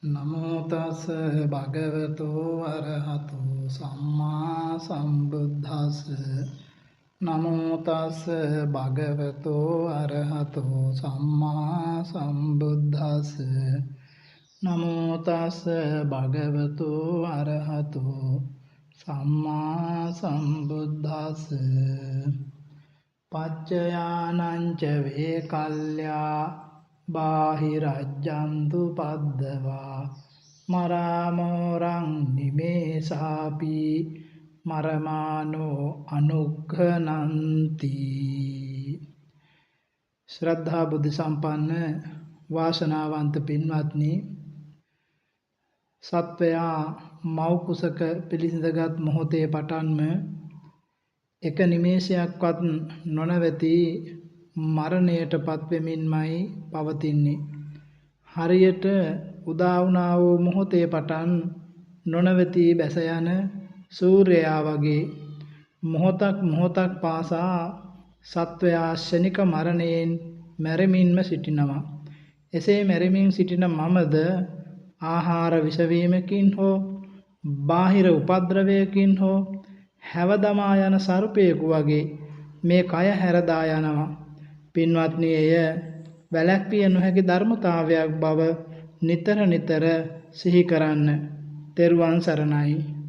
නමෝ තස් භගවතෝ අරහතෝ සම්මා සම්බුද්දස්ස නමෝ තස් භගවතෝ අරහතෝ සම්මා සම්බුද්දස්ස නමෝ තස් භගවතෝ අරහතෝ සම්මා සම්බුද්දස්ස පච්චයානං ච වේකල්යා බාහිරජ්ජන්තු පද්දවා මරාමෝරං නිමේසාපි මරමානෝ අනුග්ඝනන්ති. ශ්‍රද්ධා බුද්ධ සම්පන්න වාසනාවන්ත පින්වත්නි, සත්වයා මව් කුසක පිළිසිඳගත් මොහොතේ පටන්ම එක නිමේෂයක්වත් නොනවති මරණයට පත්වෙමින්මයි පවතින්නේ. හරියට උදා වුණා වූ මොහොතේ පටන් නොනවති බැස යන සූර්යයා වගේ මොහොතක් පාසා සත්වයා ශනික මරණයෙන් මැරෙමින්ම සිටිනවා. එසේ මැරෙමින් සිටින මමද ආහාර විසවීමකින් හෝ බාහිර උපද්‍රවයකින් හෝ හැවදමා යන සර්පයෙකු වගේ මේ කය හැරදා යනවා. පින්වත්නි, එය වැළැක්විය නොහැකි ධර්මතාවයක් බව නිතර නිතර සිහි කරන්න. තෙරුවන් සරණයි.